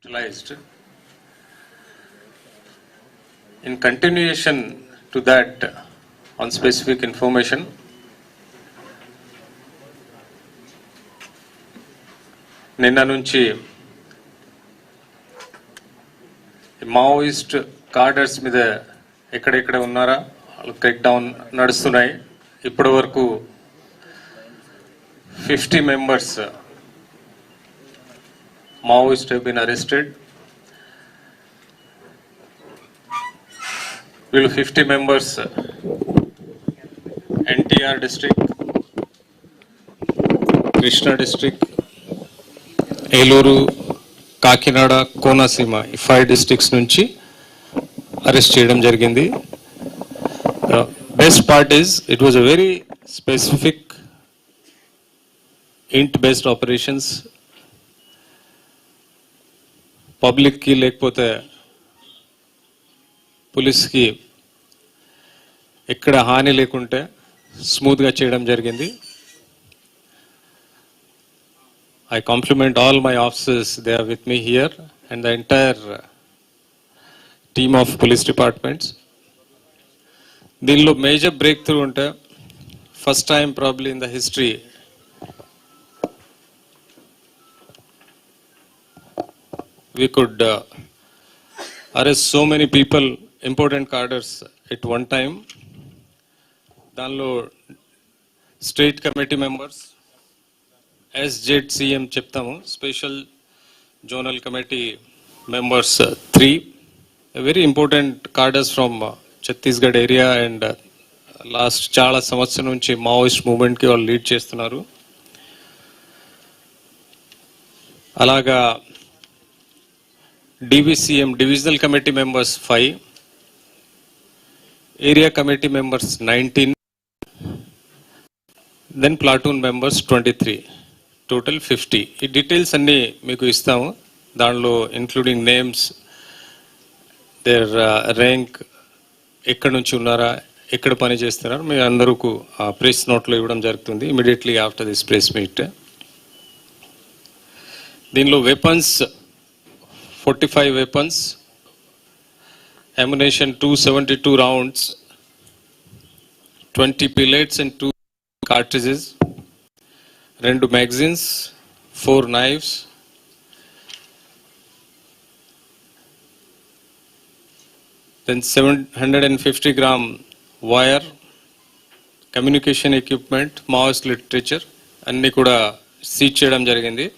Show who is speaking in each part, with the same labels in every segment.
Speaker 1: utilized. In continuation to that, on specific information, నిన్న నుంచి Maoist కార్డర్స్ మీద ఎక్కడెక్కడ ఉన్నారా క్రెక్ డౌన్ నడుస్తున్నాయి. ఇప్పటి వరకు 50 members Maoists have been arrested. Will 50 members NTR district, Krishna district, Eluru, Kakinada, Konasima, 5 districts nunchi arrest cheyadam jarigindi. Best part is it was a very specific int based operations. Public కి లేకపోతే police కి ఎక్కడ హాని లేకుంటే smooth గా చేయడం జరిగింది. I compliment all my officers, they are with me here, and the entire team of police departments. దీనిలో మేజర్ బ్రేక్ త్రూ ఉంటే first time probably in the history we could arrest so many people, important cadres at one time. Danlo state committee members, SJCM cheptamu, special zonal committee members 3, very important cadres from Chhattisgarh area, and last చాలా సంవత్సరం నుంచి Maoist movement కి వాళ్ళు lead చేస్తున్నారు. అలాగా DVCM, Divisional Committee members 5, Area Committee members 19, then Platoon members 23, total 50. ఈ details అన్నీ మీకు ఇస్తాము. దానిలో ఇంక్లూడింగ్ నేమ్స్, దేర్ ర్యాంక్, ఎక్కడి నుంచి ఉన్నారా, ఎక్కడ పని చేస్తున్నారు, మీ అందరూ ప్రెస్ నోట్లో ఇవ్వడం జరుగుతుంది immediately after this press meet. దీనిలో weapons 45 weapons, ammunition 272 rounds, 20 pellets and 2 cartridges, 2 magazines, 4 knives, then 750 gram wire, communication equipment, Maoist literature, అన్ని కూడా సీజ్ చేయడం జరిగింది.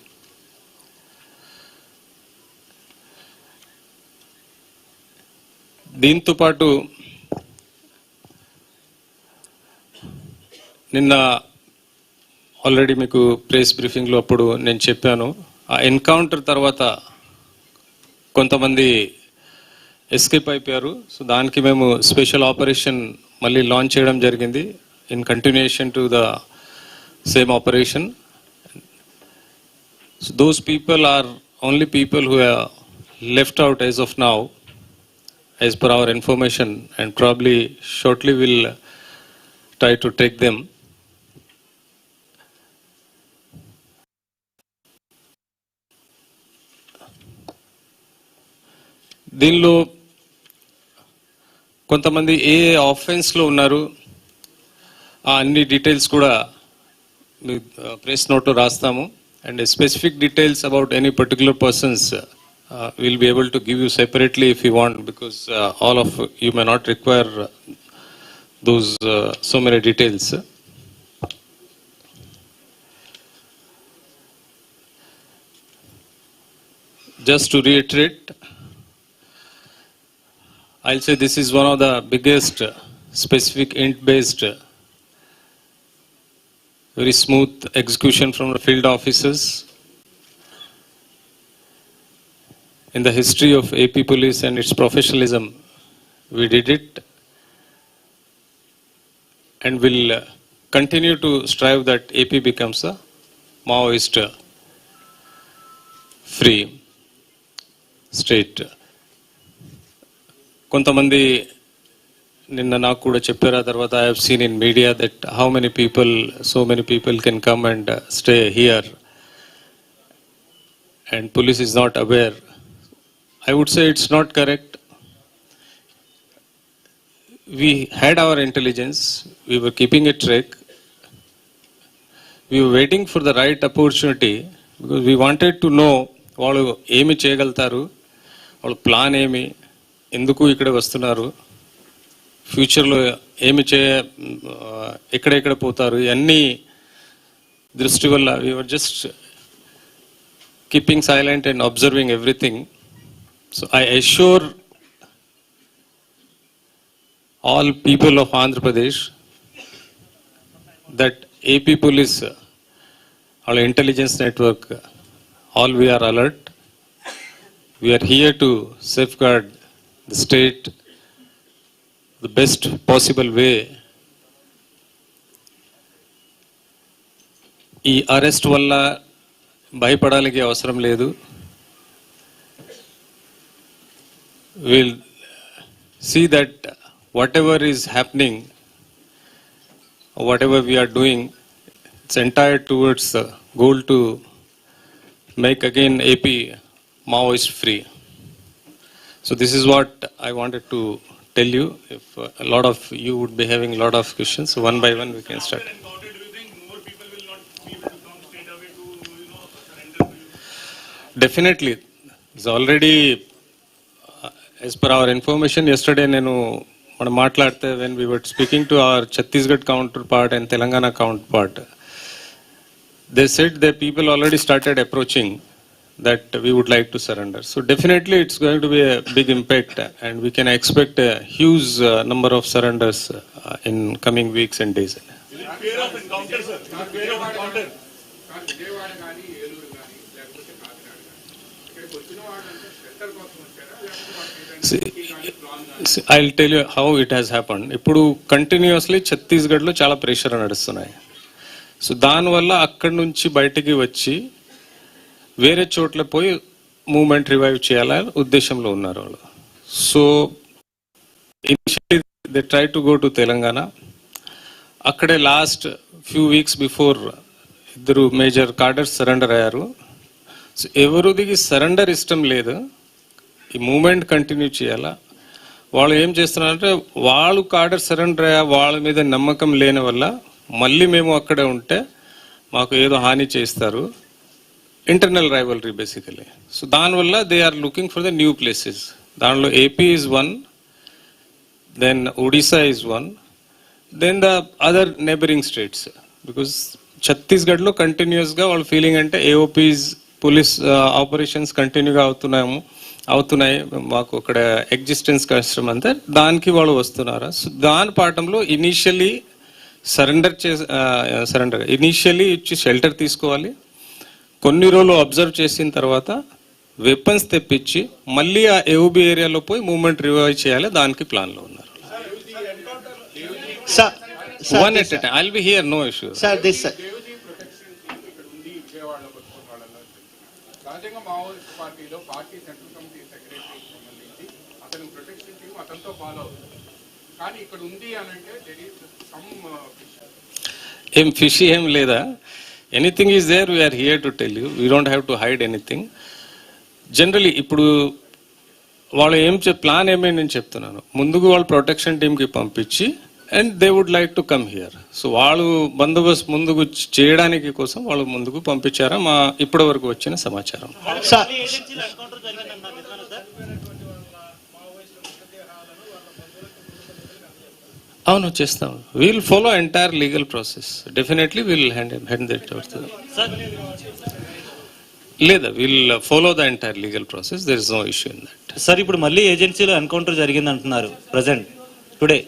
Speaker 1: దీంతో పాటు నిన్న ఆల్రెడీ మీకు ప్రెస్ బ్రీఫింగ్లో అప్పుడు నేను చెప్పాను, ఆ ఎన్కౌంటర్ తర్వాత కొంతమంది ఎస్కేప్ అయిపోయారు. సో దానికి మేము స్పెషల్ ఆపరేషన్ మళ్ళీ లాంచ్ చేయడం జరిగింది in continuation to the same operation. So those people are only people who are left out as of now as per our information, and probably shortly we'll try to take them. దీనిలో కొంతమంది ఏ offence లో ఉన్నారు ఆ అన్ని details కూడా press నోట్లో రాస్తాము. And specific details about any particular persons we'll be able to give you separately if you want, because all of you may not require those so many details. Just to reiterate, I'll say this is one of the biggest specific int based very smooth execution from the field officers in the history of AP Police and its professionalism. We did it and will continue to strive that AP becomes a Maoist free state. కొంతమంది నిన్న నాకు కూడా చెప్పారు. ఆ తర్వాత I have seen in media that how many people, so many people can come and stay here and police is not aware. I would say it's not correct. We had our intelligence, we were keeping a track, we were waiting for the right opportunity because we wanted to know వాళ్ళు ఏమి చేయగలుగుతారు, వాళ్ళ plan ఏమి, ఎందుకు ఇక్కడ వస్తున్నారు, ఫ్యూచర్లో ఏమి ఎక్కడెక్కడ పోతారు, ఇవన్నీ దృష్టి వల్ల we were just keeping silent and observing everything. So I assure all people of Andhra Pradesh that AP Police, our intelligence network, all we are alert. We are here to safeguard the state the best possible way. ఈ arrest వల్ల భయపడాలికి అవసరం లేదు. We'll see that whatever is happening, whatever we are doing, it's entire towards the goal to make again AP Maoist free. So this is what I wanted to tell you. If a lot of you would be having a lot of questions, so one by one we can start. Definitely, it's already as per our information yesterday nenu మనం మాట్లాడితే when we were speaking to our Chhattisgarh counterpart and Telangana counterpart, they said that people already started approaching that we would like to surrender. So definitely it's going to be a big impact and we can expect a huge number of surrenders in coming weeks and days.
Speaker 2: Fear of encounter, sir. Fear of encounter.
Speaker 1: I'll tell you how it has happened. ఇప్పుడు continuously ఛత్తీస్గఢ్లో చాలా pressure నడుస్తున్నాయి. So దానివల్ల అక్కడి నుంచి బయటికి వచ్చి వేరే చోట్ల పోయి మూవ్మెంట్ రివైవ్ చేయాలని ఉద్దేశంలో ఉన్నారు వాళ్ళు. So initially they try to go to Telangana. అక్కడే లాస్ట్ ఫ్యూ వీక్స్ బిఫోర్ ఇద్దరు మేజర్ కార్డర్స్ సరెండర్ అయ్యారు. సో ఎవరికి సరెండర్ ఇష్టం లేదు, ఈ మూమెంట్ కంటిన్యూ చేయాలా. వాళ్ళు ఏం చేస్తున్నారంటే వాళ్ళు కార్డర్ సరెండర్ అయ్యా వాళ్ళ మీద నమ్మకం లేని వల్ల మళ్ళీ మేము అక్కడే ఉంటే మాకు ఏదో హాని చేస్తారు, ఇంటర్నల్ రైవలరీ బేసికలీ. సో దానివల్ల they are looking for the new places. దానిలో AP is one, then Odisha is one, then the other neighbouring states. Because ఛత్తీస్గఢ్లో కంటిన్యూస్గా వాళ్ళ ఫీలింగ్ అంటే ఏఓపీస్ పోలీస్ ఆపరేషన్స్ కంటిన్యూగా అవుతున్నాయి, మాకు అక్కడ ఎగ్జిస్టెన్స్ కష్టం అంతా, దానికి వాళ్ళు వస్తున్నారా. సో దాని పాఠంలో ఇనీషియల్లీ సరెండర్ ఇనీషియల్లీ ఇచ్చి షెల్టర్ తీసుకోవాలి. కొన్ని రోజులు అబ్జర్వ్ చేసిన తర్వాత వెపన్స్ తెప్పించి మళ్ళీ ఆ ఏఓబి ఏరియాలో పోయి మూవ్మెంట్ రివైవ్ చేయాలి, దానికి ప్లాన్లో ఉన్నారు. One at a time. I'll be here, no issue.
Speaker 3: Sir, this.
Speaker 2: సహజంగా మావోయిస్ట్ పార్టీలో పార్టీ సెంట్రల్ కమిటీ సెక్రటరీ సంబంధించి అతను ప్రొటెక్షన్ టీం అతనితో ఫాలో అవుతుంది. కానీ ఇక్కడ ఉంది అని అంటే దెర్ ఈస్ సమ్
Speaker 1: ఏం ఫిషీ ఏం లేదా, anything is there, we're here to tell you, we don't have to hide anything. Generally ఇప్పుడు వాళ్ళు ప్లాన్ ఏమేమి నేను చెప్తున్నాను, ముందుకు వాళ్ళు ప్రొటెక్షన్ టీంకి పంపించి and they would like to come here. So వాళ్ళు బందోబస్తు ముందుకు చేయడానికి కోసం వాళ్ళు ముందుకు పంపించారా మా ఇప్పటి వరకు వచ్చిన సమాచారం. అవును, చేస్తాం. We'll follow entire legal process. Definitely we'll hand that అవుతుంది. లేదా we'll follow the entire legal process, there is no issue in that.
Speaker 3: Sir, ఇప్పుడు మళ్ళీ ఏజెన్సీలో ఎన్కౌంటర్ జరిగింది అంటున్నారు present today.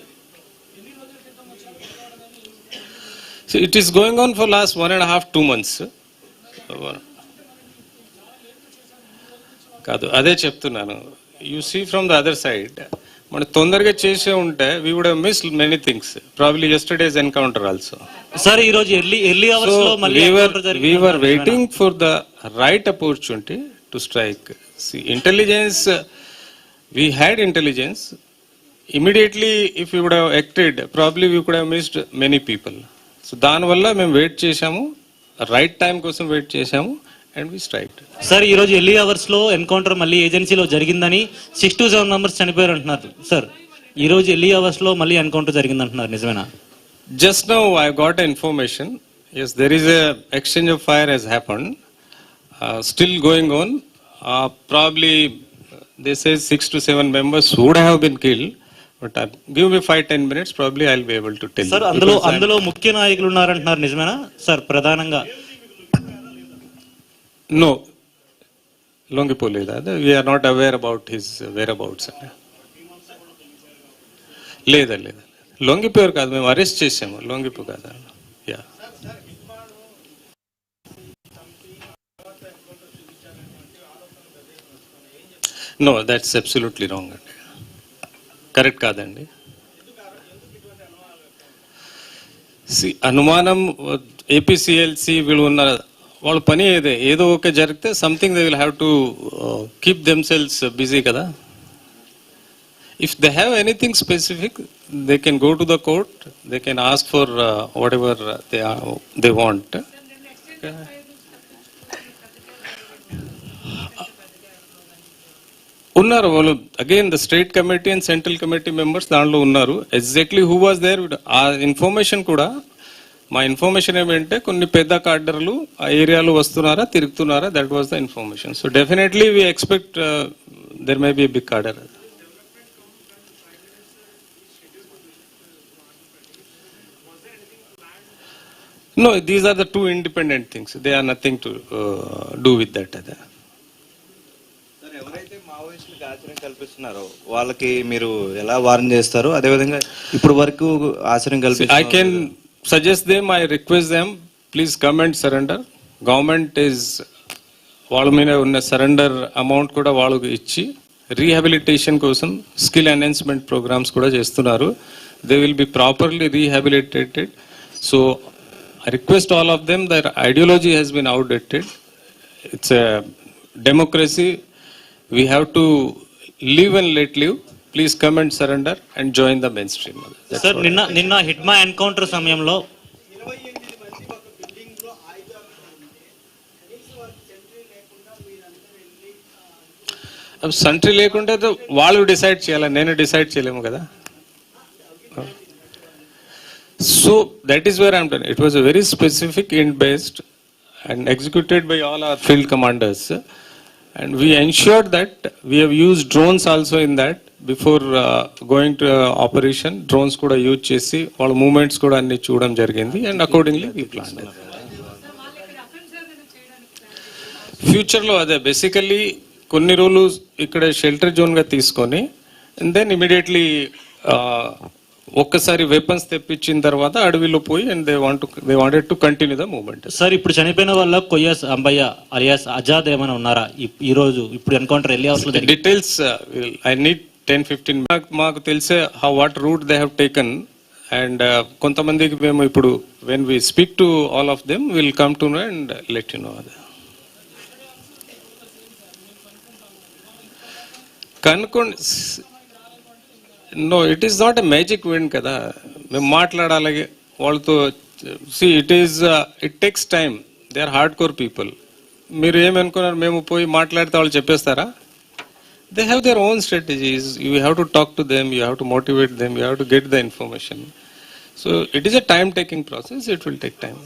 Speaker 1: So it is going on for last 1.5-2 months. కాదు, అదే చెప్తున్నాను. You see from the other side, మనం తొందరగా చేసే ఉంటే we would have missed many things, probably yesterday's encounter also.
Speaker 3: Sir, ఈ రోజు ఎర్లీ అవర్స్ లో మళ్ళీ
Speaker 1: we were waiting for the right opportunity to strike. See, intelligence, we had intelligence. Immediately if we would have acted, probably we could have missed many people. So దానివల్ల మేము wait చేశాము, right time కోసం wait చేశాము and we striked.
Speaker 3: Sir ఈ రోజు early hours లో encounter మళ్ళీ ఏజెన్సీలో జరిగిందని 6 to 7 మెంబర్స్ చనిపోయారు అంటున్నారు సార్. ఈ రోజు ఎర్లీ అవర్స్ లో మళ్ళీ ఎన్కౌంటర్ జరిగింది అంటున్నారు, నిజమేనా?
Speaker 1: Just now I got information. Yes, there is a exchange of fire has happened. Still going on. Probably they say 6 to 7 members would have been killed. But give me 5-10 minutes. Probably I'll be able to tell you.
Speaker 3: Sir అందులో ముఖ్య నాయకులు ఉన్నారంటున్నారు, నిజమేనా sir? ప్రధానంగా
Speaker 1: No. Longipoli. We are not aware about his whereabouts. లేదా లొంగిపోయారు కాదు, మేము arrest చేసాము. లొంగిపో కాదా? Yeah. No, that's absolutely wrong అండి. కరెక్ట్ కాదండి. అనుమానం ఏపీసీఎల్సీ వీళ్ళు ఉన్న వాళ్ళ పని ఏదో ఒక జరిగితే something they will have to keep themselves busy కదా. If they have anything specific, they can go to the court. They can ask for whatever they want. Unnaru వాళ్ళు again the state committee and central committee members దాంట్లో ఉన్నారు. Exactly who was there? ఆ information కూడా మా information ఏమంటే కొన్ని పెద్ద కార్డర్లు ఆ ఏరియాలో వస్తున్నారా, తిరుగుతున్నారా, that was the information. So definitely we expect there may be a big cadre. No, these are the two independent things. They are nothing to do with that.
Speaker 3: ఎవరైతే మావోయిస్టులకు ఆశ్రయం కల్పిస్తున్నారో వాళ్ళకి మీరు ఎలా వార్న్ చేస్తారు? అదేవిధంగా ఇప్పుడు వరకు ఆశ్రయం కల్పిస్తారు.
Speaker 1: I can suggest them, I request them, please come and surrender. Government is వాళ్ళ మీద ఉన్న సరెండర్ అమౌంట్ కూడా వాళ్ళకి ఇచ్చి రీహాబిలిటేషన్ కోసం స్కిల్ ఎన్హాన్స్మెంట్ ప్రోగ్రామ్స్ కూడా చేస్తున్నారు. They will be properly rehabilitated. So I request all of them, their ideology has been outdated. It's a democracy. We have to live and let live. Please come and surrender and join the mainstream.
Speaker 3: Sir, నిన్న Hidma encounter సమయంలో
Speaker 1: sentry లేకుంటే వాళ్ళు decide చేయాలి, నేను decide చేయలేము కదా. So that is where I am done. It was a very specific int-based and executed by all our field commanders, and we ensured that we have used drones also in that before going to operation. Drones kuda use chesi all movements kuda anni chudam jarigindi, and accordingly we planned it. Future lo ade basically konni rolu ikkada shelter zone ga తీసుకొని and then immediately ఒక్కసారి weapons తెప్పించిన తర్వాత అడవిలో పోయి and they wanted to continue the movement.
Speaker 3: Sir, ఇప్పుడు చనిపోయిన వాళ్ళ కొయ్యాస్ Ambaiah alias Azad ఏమైనా ఉన్నారా ఈ రోజు? ఇప్పుడు ఎన్కౌంటర్ ఎర్లీ అవర్స్ లో
Speaker 1: డీటెయిల్స్ ఐ నీడ్ 10-15 మాకు తెలిసే how what route they have taken, and కొంతమందికి మేము ఇప్పుడు when we speak to all of them will come to know and let you know. కనుకోండి. No, it is not a magic win kada. మేము మాట్లాడాలి వాళ్ళతో. See, it takes time. They are hardcore people. మీరు ఏమనుకున్నారు మేము పోయి మాట్లాడితే వాళ్ళు చెప్పేస్తారా? They have their own strategies. You have to talk to them, you have to motivate them, you have to get the information. So it is a time taking process. It will take time.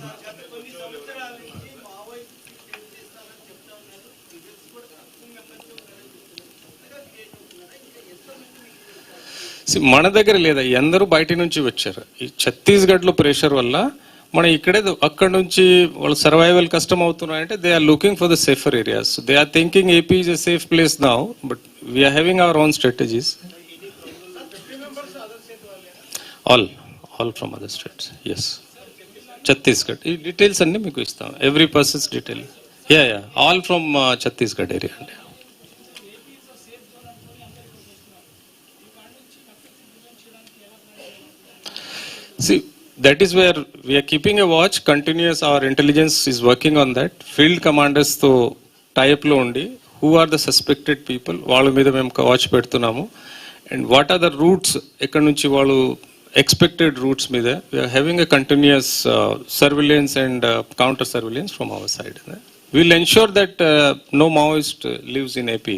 Speaker 1: మన దగ్గర లేదా, అందరూ బయట నుంచి వచ్చారు. ఈ ఛత్తీస్గఢ్లో pressure వల్ల మన ఇక్కడే అక్కడ నుంచి వాళ్ళు సర్వైవల్ కష్టం అవుతున్నాయంటే they are looking for the safer areas. They are thinking AP is a safe place now, but we're having our own strategies. All from other states. Yes, Chhattisgarh. ఈ డీటెయిల్స్ అన్ని మీకు ఇస్తాం, every persons detail. Yeah all from Chhattisgarh area అండి. See, that is where we are keeping a watch, continuous. Our intelligence is working on that. Field commanders to type lo undi, who are the suspected people, వాళ్ళ మీద మేము watch పెడుతున్నాము. And what are the routes ఎక్కడ నుంచి వాళ్ళు expected routes మీద we are having a continuous surveillance and counter surveillance from our side. We'll ensure that no Maoist lives in AP.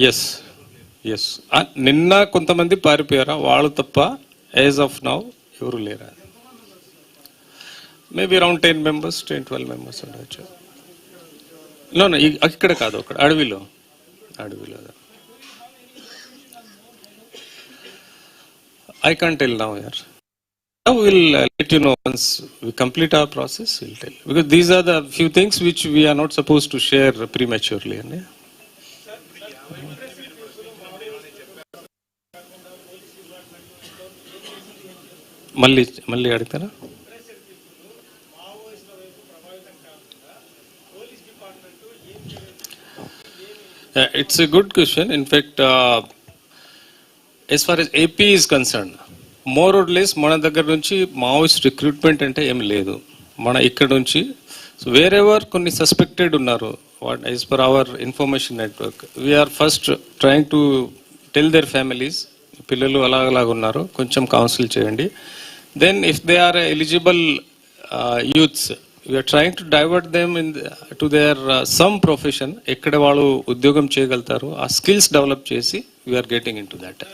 Speaker 1: Yes. Yes. నిన్న కొంతమంది పారిపోయారా వాళ్ళు తప్ప యాజ్ ఆఫ్ నౌ ఎవరు లేరా? మేబీ అరౌండ్ 10 members, 12 members ఉండొచ్చు. No ఇక్కడ కాదు, అక్కడ అడవిలో. I can't tell now, yaar. Now we'll let you know once we complete our process. We'll tell, because these are the few things which we are not supposed to share prematurely. Yeah? మళ్ళీ అడుగుతారా? It's a good question. In fact, as far as AP is concerned, more or less మన దగ్గర నుంచి Maoist recruitment అంటే ఏం లేదు. మన ఇక్కడ నుంచి వేరెవర్ కొన్ని సస్పెక్టెడ్ ఉన్నారు, what as per our information network, we're first trying to tell their families, పిల్లలు అలాగ ఉన్నారు, కొంచెం కౌన్సిల్ చేయండి. Then if they are eligible youths, we're trying to divert them to their some profession, ఎక్కడ వాళ్ళు ఉద్యోగం చేయగలుగుతారు, ఆ స్కిల్స్ డెవలప్ చేసి we're getting in to that.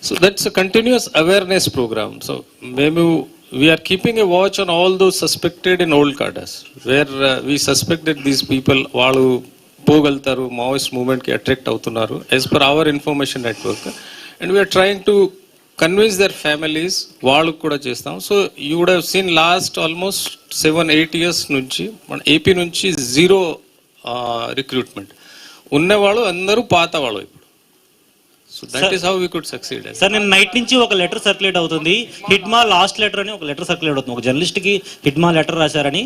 Speaker 1: So that's a continuous awareness program. So maybe we are keeping a watch on all those suspected in old cadres, where we suspect that these people వాళ్ళు పోగలుగుతారు, Maoist మూవ్మెంట్కి attract అవుతున్నారు, as per our information network, and we are trying to convince their families, వాళ్ళకు కూడా చేస్తాం. So you would have seen last almost 7-8 years నుంచి మన AP నుంచి zero recruitment, ఉన్నవాళ్ళు అందరూ పాత వాళ్ళు. So that is how we could succeed.
Speaker 3: Sir నేను నైట్ నుంచి ఒక లెటర్ సర్క్యులేట్ అవుతుంది, హిట్మా లాస్ట్ లెటర్ అని ఒక లెటర్ సర్క్యులేట్ అవుతుంది, ఒక జర్నలిస్ట్ కి హిట్మా లెటర్ రాశారని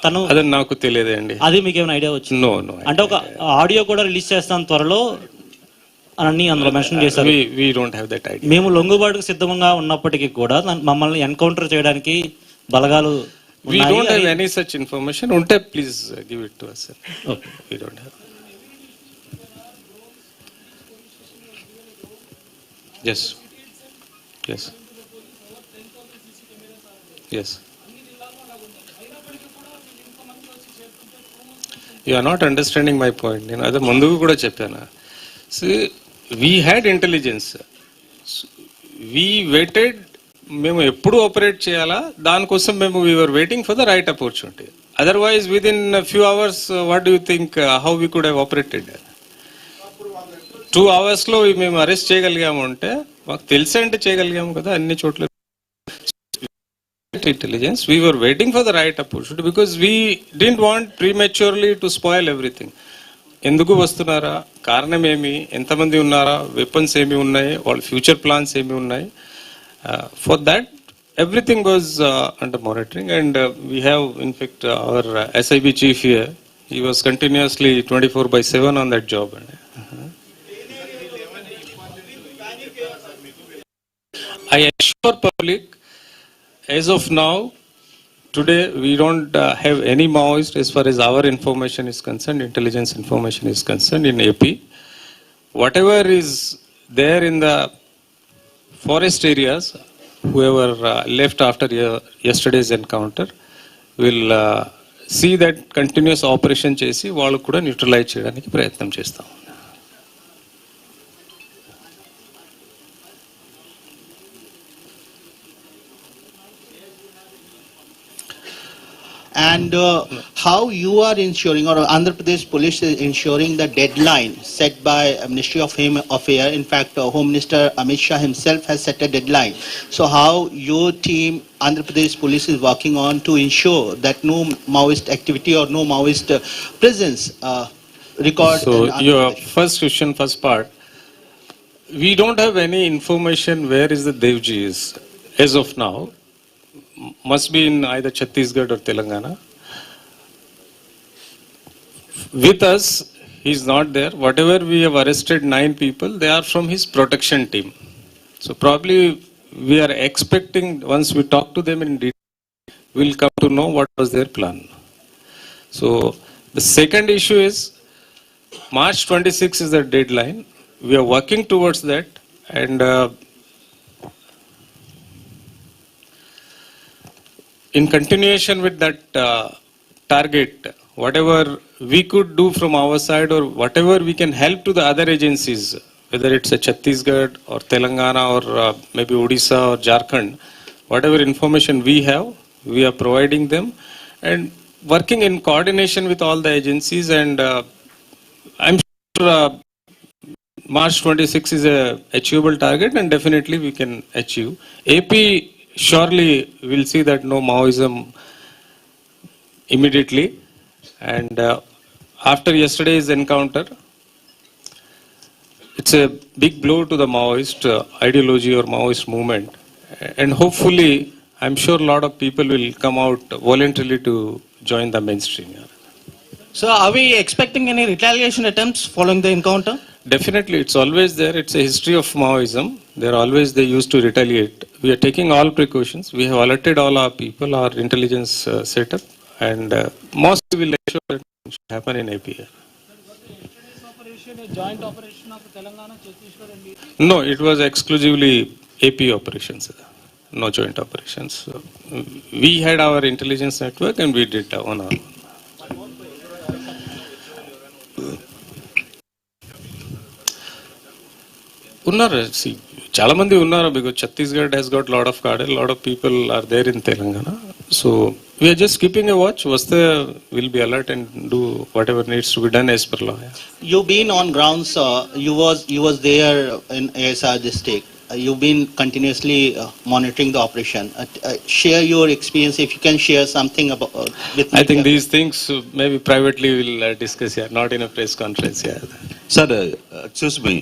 Speaker 3: తను,
Speaker 1: అదే నాకు తెలియదండి. అది
Speaker 3: మీకు ఏమైనా ఐడియా వచ్చింది?
Speaker 1: నో
Speaker 3: అంటే ఒక ఆడియో కూడా రిలీజ్ చేస్తాను త్వరలో అని అందులో మెన్షన్ చేశారు.
Speaker 1: we don't have that idea.
Speaker 3: మేము లొంగుబాటుకు సిద్ధంగా ఉన్నప్పటికీ కూడా మమ్మల్ని ఎన్కౌంటర్ చేయడానికి బలగాలు,
Speaker 1: we don't have any such information. ఉంటే please give it to us, sir.
Speaker 3: Okay.
Speaker 1: We don't have. Yes. You are not understanding my point. నేను అదే ముందుకు కూడా చెప్పాను. See, we had intelligence. We waited. మేము ఎప్పుడు ఆపరేట్ చేయాలా దానికోసం మేము we were waiting for the right opportunity. Otherwise, within a few hours, what do you think how we could have operated? 2 hours లో మేము అరెస్ట్ చేయగలిగాము అంటే మాకు తెలిసే అంటే చేయగలిగాము కదా అన్ని చోట్ల. Intelligence, we were waiting for the right opportunity because we didn't want prematurely to spoil everything. ఎందుకు వస్తున్నారా, కారణం ఏమి, ఎంతమంది ఉన్నారా, వెపన్స్ ఏమి ఉన్నాయి, వాళ్ళ ఫ్యూచర్ ప్లాన్స్ ఏమి ఉన్నాయి. For that everything was under monitoring, and we have in fact our SIB chief here, he was continuously 24/7 on that job. I assure public, as of now, today we don't have any Maoist as far as our information is concerned, intelligence information is concerned in AP. Whatever is there in the forest areas, whoever left after yesterday's encounter, will see that continuous operation చేసి వాళ్ళు కూడా neutralise చేయడానికి ప్రయత్నం చేస్తాం.
Speaker 4: And how you are ensuring, or Andhra Pradesh Police is ensuring the deadline set by Ministry of Home Affairs. In fact, Home Minister Amit Shah himself has set a deadline. So how your team, Andhra Pradesh Police, is working on to ensure that no Maoist activity or no Maoist presence record.
Speaker 1: So your first question, first part, we don't have any information where is the Devji is as of now. Must be in either Chhattisgarh or Telangana. With us, he's not there. Whatever we have arrested 9 people, they are from his protection team. So probably we are expecting, once we talk to them in detail, we'll come to know what was their plan. So the second issue is March 26 is the deadline. We are working towards that, and in continuation with that target, whatever we could do from our side or whatever we can help to the other agencies, whether it's a Chhattisgarh or Telangana or maybe Odisha or Jharkhand, whatever information we have, we are providing them and working in coordination with all the agencies. And I'm sure March 26 is a achievable target, and definitely we can achieve. AP surely will see that no Maoism immediately. And after yesterday's encounter, it's a big blow to the Maoist ideology or Maoist movement. And hopefully, I'm sure a lot of people will come out voluntarily to join the mainstream.
Speaker 4: So are we expecting any retaliation attempts following the encounter?
Speaker 1: Definitely, it's always there. It's a history of Maoism. They used to retaliate. We are taking all precautions. We have alerted all our people, our intelligence setup, and mostly will ensure that it should happen in APR.
Speaker 5: Joint operation of Telangana, Chhattisgarh and
Speaker 1: No, it was exclusively AP operations. No joint operations. So, we had our intelligence network and we did on our own. Unnara, see, చాలా మంది ఉన్నారు because Chhattisgarh has got lot of cadre, lot of people are there in Telangana. So we are just keeping a watch. Vaste will be alert and do whatever needs to be done as per law.
Speaker 4: You've been on ground, sir. You was there in ASR district. You've been continuously monitoring the operation. Share your experience if you can share something about with me.
Speaker 1: I think these things maybe privately we'll discuss here, not in a press conference here.
Speaker 6: Sir చూసి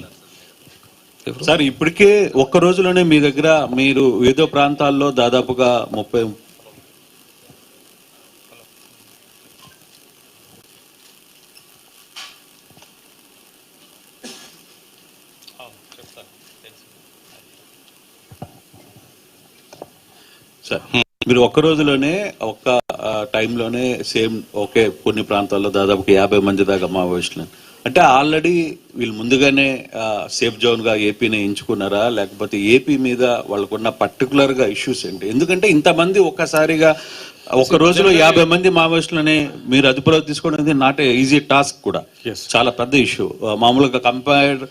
Speaker 6: sir ఇప్పటికే ఒక్క రోజులోనే మీ దగ్గర మీరు వివిధ ప్రాంతాల్లో దాదాపుగా 30 sir మీరు ఒక్క రోజులోనే ఒక్క టైంలోనే సేమ్ ఒకే కొన్ని ప్రాంతాల్లో దాదాపు 50 మంది దాకా మావోయిస్టులు అంటే ఆల్రెడీ వీళ్ళు ముందుగానే సేఫ్ జోన్ గా ఏపీని ఎంచుకున్నారా లేకపోతే ఏపీ మీద వాళ్ళకున్న పర్టికులర్ గా ఇష్యూస్ ఏంటి ఎందుకంటే ఇంతమంది ఒక్కసారిగా ఒక రోజులో 50 మంది మావోయిస్టులని మీరు అదుపులో తీసుకోవడం నాట్ ఈజీ టాస్క్ కూడా చాలా పెద్ద ఇష్యూ మామూలుగా కంపేర్డ్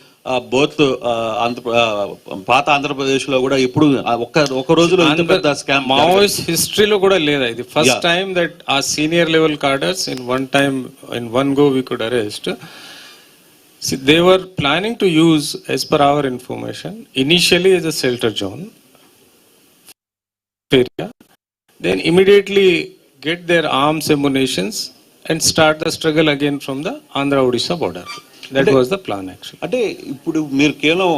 Speaker 6: బోత్ పాత ఆంధ్రప్రదేశ్ లో కూడా ఇప్పుడు ఒక రోజులో ఇంత పెద్ద స్కామ్
Speaker 1: మావోయిస్ట్ హిస్టరీలో కూడా లేదా ఇది ఫస్ట్ టైం దట్ ఆ senior level cadres in one go we could arrest. See, they were planning to use, as per our information, initially as a shelter zone area, then immediately get their arms, ammunitions, and start the struggle again from the Andhra-Odisha border. That was the plan actually.
Speaker 6: అంటే ఇప్పుడు మీరు కేవలం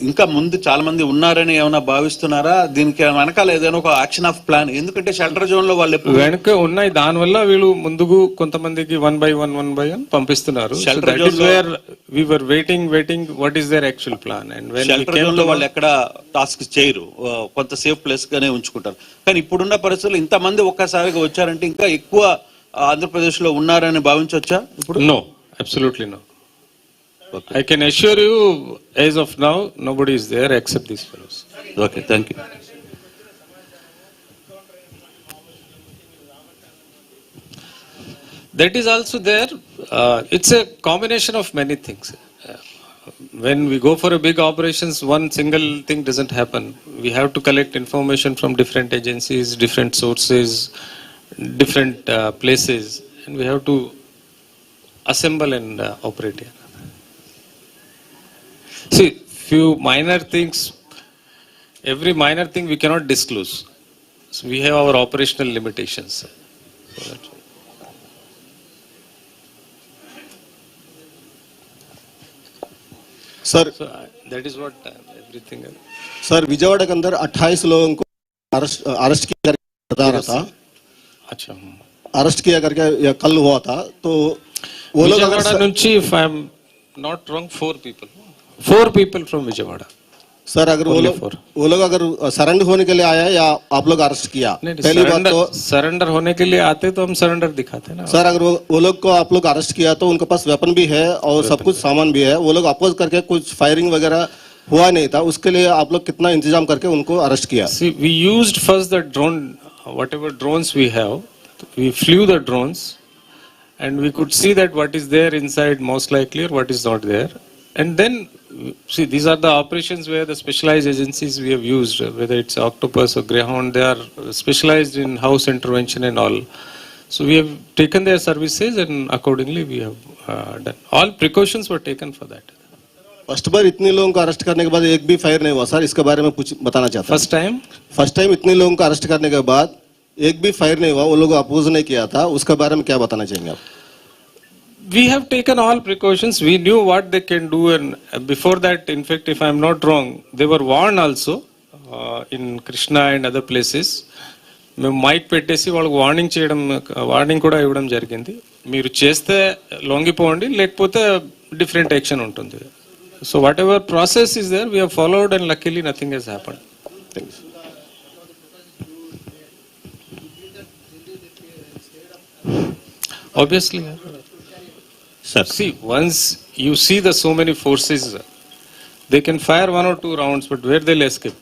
Speaker 6: ఇంకా ముందు చాలా మంది ఉన్నారని ఏమైనా భావిస్తున్నారా దీనికి వెనకాల ఏదైనా ఒక యాక్షన్ ఆఫ్ ప్లాన్ ఎందుకంటే షెల్టర్ జోన్ లో వాళ్ళు
Speaker 1: వెనక ఉన్నాయి దానివల్ల వీళ్ళు ముందుకు కొంతమందికి 1 by 1 పంపిస్తున్నారు. That is where we were waiting what is their actual plan and when
Speaker 6: shelter zone లో వాళ్ళు ఎక్కడ టాస్క్ చేయరు కొంత సేఫ్ ప్లేస్ గానే ఉంచుకుంటారు కానీ ఇప్పుడున్న పరిస్థితుల్లో ఇంతమంది ఒక్కసారిగా వచ్చారంటే ఇంకా ఎక్కువ ఆంధ్రప్రదేశ్ లో ఉన్నారని భావించవచ్చా ఇప్పుడు?
Speaker 1: No, absolutely no. I can assure you, as of now, nobody is there except these fellows.
Speaker 6: Okay, thank you.
Speaker 1: That is also there. It's a combination of many things. When we go for a big operations, one single thing doesn't happen. We have to collect information from different agencies, different sources, different places, and we have to assemble and operate here. See, few minor things, every minor thing we cannot disclose. So we have our operational limitations.
Speaker 7: Sir
Speaker 1: That is what everything.
Speaker 7: Sir Vijayawada के अंदर 28 लोगों को arrest किया करके बता रहा था.
Speaker 1: अच्छा.
Speaker 7: अरेस्ट किया करके या कल हुआ था तो वो लोग अगर
Speaker 1: Vijayawada nunchi, if I am not wrong, 4 people from Vijayawada.
Speaker 7: Sir अगर
Speaker 1: Only four.
Speaker 7: वो लोग अगर सरेंडर होने के लिए आया या आप लोग अरेस्ट किया? पहली बात तो
Speaker 1: सरेंडर होने के लिए आते तो हम सरेंडर दिखाते ना।
Speaker 7: सर अगर वो लोग को आप लोग अरेस्ट किया तो उनके पास वेपन भी है और सब कुछ सामान भी है, वो लोग अपोज करके कुछ फायरिंग वगैरह हुआ नहीं था, उसके लिए आप लोग कितना इंतजाम करके उनको अरेस्ट किया?
Speaker 1: See, we used first the drone, whatever drones we have, we flew the drones and we could see that what is there inside most likely or what is not there. And then, see, these are the operations where the specialized agencies we have used, whether it's Octopus or Greyhound, they are specialized in house intervention and all. So we have taken their services and accordingly we have done. All precautions were taken for that.
Speaker 7: First बार इतने लोगों को arrest करने के बाद एक भी fire नहीं हुआ सर, इसके बारे में कुछ बताना चाहता हूं। फर्स्ट टाइम इतने लोगों को अरेस्ट करने के बाद एक भी फायर नहीं हुआ, वो लोग अपोज नहीं किया था, उसके बारे में क्या बताना चाहेंगे आप?
Speaker 1: We have taken all precautions. We knew what they can do, and before that, in fact, if I am not wrong, they were warned also in Krishna and other places. మేము మైక్ పెట్టేసి వాళ్ళకి warning కూడా ఇవ్వడం జరిగింది. మీరు చేస్తే లొంగిపోండి, లేకపోతే డిఫరెంట్ యాక్షన్ ఉంటుంది. So whatever process is there we have followed and luckily nothing has happened. Obviously,
Speaker 6: sir.
Speaker 1: See, once you see the so many forces, they can fire 1 or 2 rounds, but where they'll escape?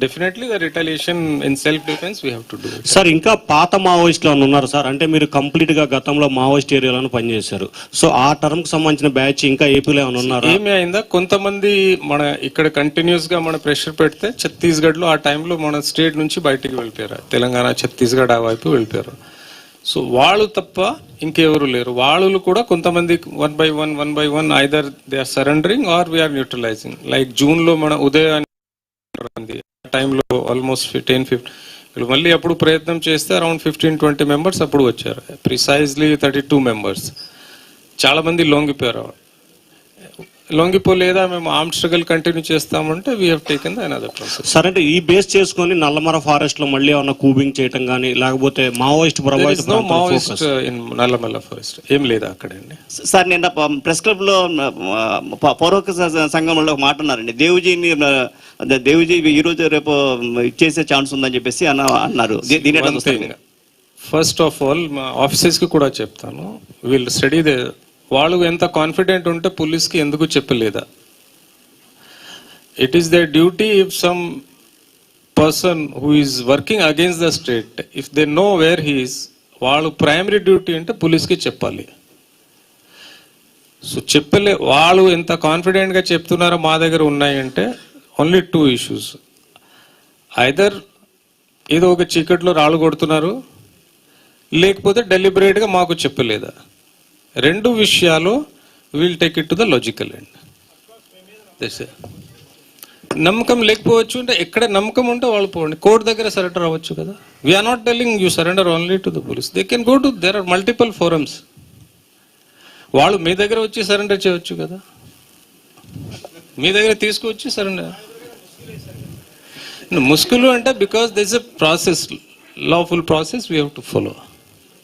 Speaker 1: Definitely, the retaliation in self-defense we have to do it.
Speaker 8: Sir ఇంకా పాత మావోయిస్టులు అని ఉన్నారు sir, అంటే మీరు complete గా గతంలో Maoist ఏరియాలను పనిచేశారు, సో ఆ టర్మ్ కి సంబంధించిన బ్యాచ్ ఇంకా ఏపీలో ఏమైనా ఉన్నారా?
Speaker 1: ఏమి అయిందా, కొంతమంది మన ఇక్కడ కంటిన్యూస్ గా మన ప్రెషర్ పెడితే ఛత్తీస్గఢ్ లో ఆ టైంలో మన స్టేట్ నుంచి బయటికి వెళ్ళిపోయారు, తెలంగాణ ఛత్తీస్గఢ్ ఆ వైపు వెళ్ళిపోయారు. సో వాళ్ళు తప్ప ఇంకెవరు లేరు. వాళ్ళు కూడా కొంతమంది one by one either they are surrendering or we're neutralizing. Like June లో మన ఉదయ్ టైంలో ఆల్మోస్ట్ 10-15 మళ్ళీ అప్పుడు ప్రయత్నం చేస్తే అరౌండ్ 15-20 మెంబర్స్ అప్పుడు వచ్చారు, ప్రిసైజ్లీ 32 మెంబర్స్. చాలా మంది లొంగిపోయారు. లొంగిపోలేదా మేము ఆర్మ్ స్ట్రగల్ కంటిన్యూ చేస్తామంటే we have taken the another process.
Speaker 8: Sir అంటే ఈ బేస్ చేసుకొని నల్లమర ఫారెస్ట్ లో మళ్ళీ ఏమన్నా కూబింగ్ చేయటం కానీ లేకపోతే మావోయిస్ట్ ప్రభావిత
Speaker 1: మావోయిస్ట్ ఇన్ నల్లమల్ల ఫారెస్ట్ ఏం లేదా అక్కడండి?
Speaker 9: సార్ నిన్న ప్రెస్ క్లబ్ లో పౌరక సంఘంలో మాట అన్నారండి, దేవుజీ ఈ రోజు రేపు ఇచ్చేసే ఛాన్స్ ఉందని చెప్పేసి అన్నారు.
Speaker 1: ఫస్ట్ ఆఫ్ ఆల్ మా ఆఫీసర్స్ కి కూడా చెప్తాను, వీళ్ళు స్టడీ వాళ్ళు ఎంత కాన్ఫిడెంట్ ఉంటే పోలీస్కి ఎందుకు చెప్పలేదా? It is their duty if some person who is working against the state, if they know where he is, వాళ్ళు ప్రైమరీ డ్యూటీ అంటే పోలీస్కి చెప్పాలి. సో చెప్పలే, వాళ్ళు ఎంత కాన్ఫిడెంట్గా చెప్తున్నారో మా దగ్గర ఉన్నాయంటే ఓన్లీ 2 ఇష్యూస్. ఐదర్ ఏదో ఒక చీకట్లో రాళ్ళు కొడుతున్నారు, లేకపోతే డెలిబరేట్గా మాకు చెప్పలేదా. 2 విషయాలు will take it to the logical end. నమ్మకం లేకపోవచ్చు అంటే ఎక్కడ నమ్మకం ఉంటే వాళ్ళు పోండి, కోర్టు దగ్గర సరెండర్ అవ్వచ్చు కదా. We're not telling you surrender only to the police, they can go to, there are multiple forums. వాళ్ళు మీ దగ్గర వచ్చి సరెండర్ చేయవచ్చు కదా, మీ దగ్గర తీసుకువచ్చి సరెండర్. ముస్కులు అంటే because this is a process, lawful process we have to follow,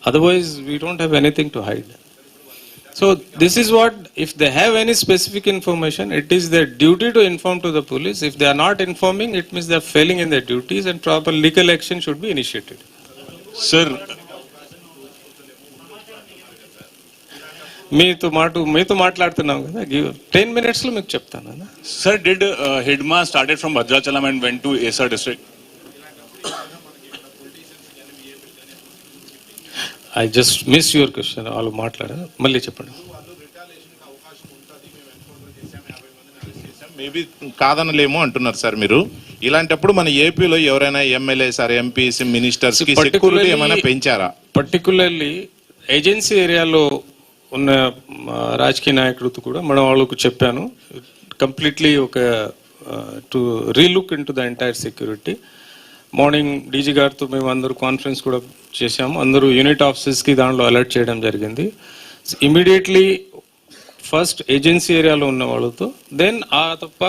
Speaker 1: otherwise we don't have anything to hide. So this is what, if they have any specific information, it is their duty to inform to the police. If they are not informing, it means they are failing in their duties and proper legal action should be initiated.
Speaker 6: Sir,
Speaker 1: మీతో మాట్లాడుతున్నాం కదా, 10 minutes లో మీకు చెప్తాను.
Speaker 10: Sir, did Hidma started from Bhadrachalam and went to Esar district?
Speaker 1: I just missed your question. వాళ్ళు మాట్లాడారు, మళ్ళీ చెప్పండి.
Speaker 11: మేబీ కాదనలేమో అంటున్నారు సార్ మీరు. ఇలాంటప్పుడు మన ఏపీలో ఎవరైనా ఎమ్మెల్యే సార్, ఎంపీస్, మినిస్టర్స్ కి సెక్యూరిటీ ఏమైనా పెంచారా?
Speaker 1: పర్టికులర్లీ ఏజెన్సీ ఏరియాలో ఉన్న రాజకీయ నాయకులతో కూడా మనం వాళ్ళకు చెప్పాను, కంప్లీట్లీ ఒక to relook in to the entire security. Morning DG గారితో మేము అందరూ కాన్ఫరెన్స్ కూడా చేశాము, అందరూ యూనిట్ ఆఫీసర్స్కి దాంట్లో అలర్ట్ చేయడం జరిగింది. ఇమీడియట్లీ ఫస్ట్ ఏజెన్సీ ఏరియాలో ఉన్న వాళ్ళతో, దెన్ ఆ తప్ప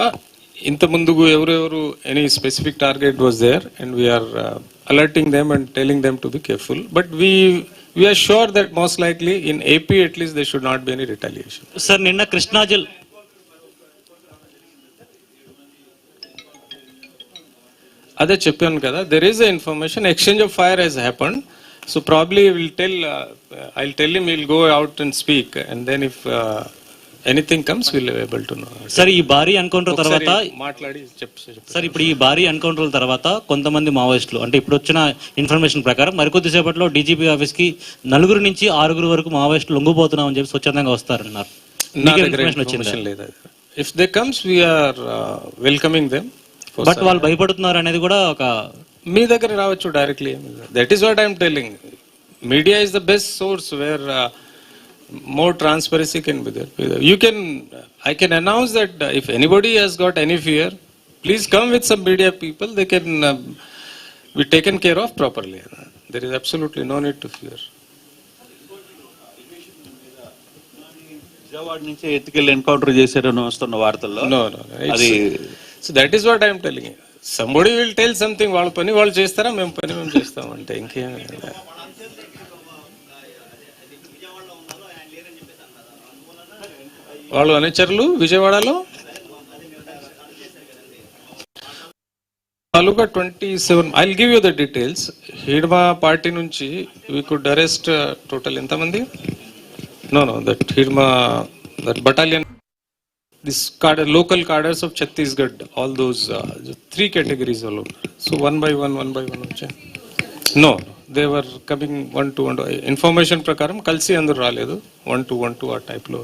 Speaker 1: ఇంత ముందుకు ఎవరెవరు any specific target was there and we're alerting them and telling them to be careful. But we are sure that most likely in AP at least there should not be any retaliation.
Speaker 3: Sir నిన్న కృష్ణా జిల్లా
Speaker 1: అదే చెప్పాను కదా, there is a information exchange of fire has happened. So probably we'll tell, I'll tell him, we'll go out and speak, and then if anything comes we'll able to know.
Speaker 3: Sir ఈ భారీ encounter తర్వాత
Speaker 1: మాట్లాడి
Speaker 3: sir ఇప్పుడు ఈ భారీ encounter తర్వాత కొంతమంది మావోయిస్టులు అంటే ఇప్పుడు వచ్చిన ఇన్ఫర్మేషన్ ప్రకారం మరికొద్దిసేపట్లో డీజీపీ ఆఫీస్ కి 4 నుంచి 6 వరకు మావోయిస్టులు లొంగిపోతున్నామని చెప్పి స్వచ్ఛందంగా వస్తారన్నారు.
Speaker 1: నా దగ్గర ఇన్ఫర్మేషన్ లేదు. If they comes we're welcoming them.
Speaker 3: But వాళ్ళు భయపడుతున్నారు అనేది కూడా ఒక
Speaker 1: మీ దగ్గర రావచ్చు directly. That is what I'm telling. Media is the best source where more transparency can be there. I can announce that if anybody has got any fear, please come with some media people. They can be taken care of properly. There is absolutely no need to fear.
Speaker 6: Vijayawada నుంచి ఎత్తుకెళ్ళి encounter చేశారని వస్తున్న వార్తల్లో.
Speaker 1: No. అది so that is what I am telling you. Somebody will tell something. వాళ్ళ పని వాళ్ళు చేస్తారా, మేము పని మేము చేస్తాం అంటే ఇంకేం. వాళ్ళు అనుచరులు విజయవాడలో తాలూకా 27. I'll give you the details. Hidma party నుంచి వీ కుడ్ అరెస్ట్ టోటల్ ఎంతమంది? No that Hidma, that battalion, this local cadres of Chhattisgarh, all those 3 categories వాళ్ళు ఉన్నారు. సో వన్ బై వన్ వచ్చాయి. No, they were coming 1 to 1. Information ప్రకారం కలిసి అందరూ రాలేదు, 1 to 1 ఆ టైప్లో.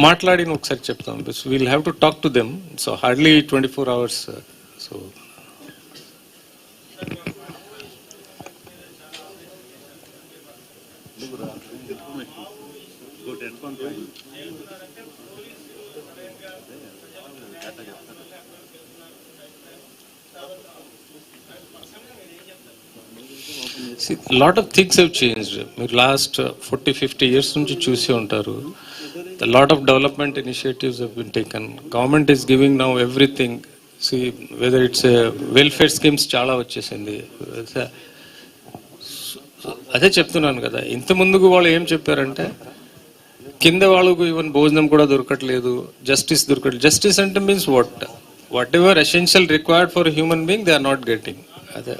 Speaker 1: మాట్లాడి ఒకసారి చెప్తాం. Will have to talk to them. So hardly 24 hours. So lot of things have changed. మీరు లాస్ట్ 40-50 years నుంచి చూసి ఉంటారు. A lot of development initiatives have been taken. Government is giving now everything. See, whether it's a welfare schemes చాలా వచ్చేసింది. అదే చెప్తున్నాను కదా, ఇంత ముందుకు వాళ్ళు ఏం చెప్పారంటే కింద వాళ్ళకు ఈవెన్ భోజనం కూడా దొరకట్లేదు, జస్టిస్ దొరకట్లేదు. జస్టిస్ అంటే means whatever essential required for human being they are not getting. అదే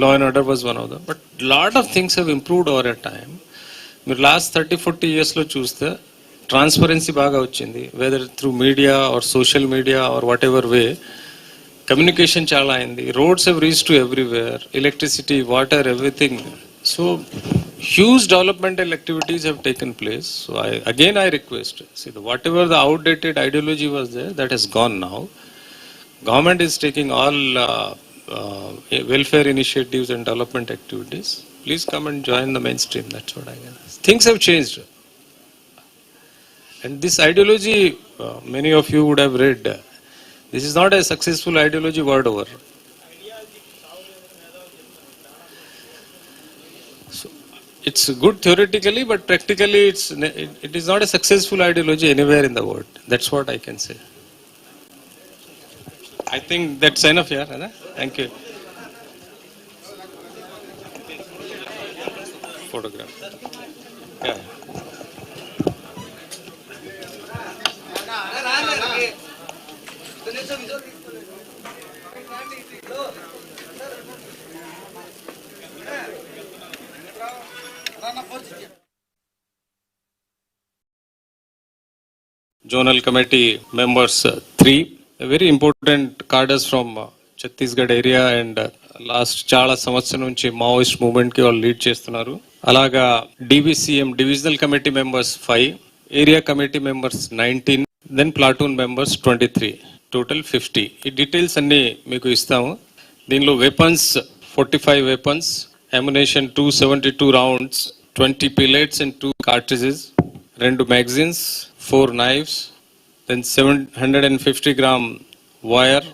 Speaker 1: law and order was one of them. But lot of things have improved over a time. మీరు last 30-40 years లో చూస్తే transparency బాగా వచ్చింది. Whether through media or social media or whatever way, communication చాలా అయింది. Roads have reach to everywhere, electricity, water, everything. So huge developmental activities have taken place. So I request, see, whatever the outdated ideology was there, that has gone now. Government is taking all welfare initiatives and development activities. Please come and join the mainstream. That's what I can. Things have changed. And this ideology, many of you would have read, this is not a successful ideology word over. So it's good theoretically, but practically it is not a successful ideology anywhere in the world. That's what I can say. I think that's enough here. Thank you. Photograph. Yeah. Zonal committee members 3, very important cadres from Chhattisgarh area and last చాలా సంవత్సరం నుంచి Maoist movement కి వాళ్ళు lead చేస్తున్నారు. అలాగా DBCM divisional committee members 5, area committee members 19, then platoon members 23, total 50. ఈ details అన్ని మీకు ఇస్తాము. దీనిలో weapons 45 weapons, ammunition 272 rounds, 20 pellets and 2 cartridges, 2 magazines, 4 knives, then 750 gram wire,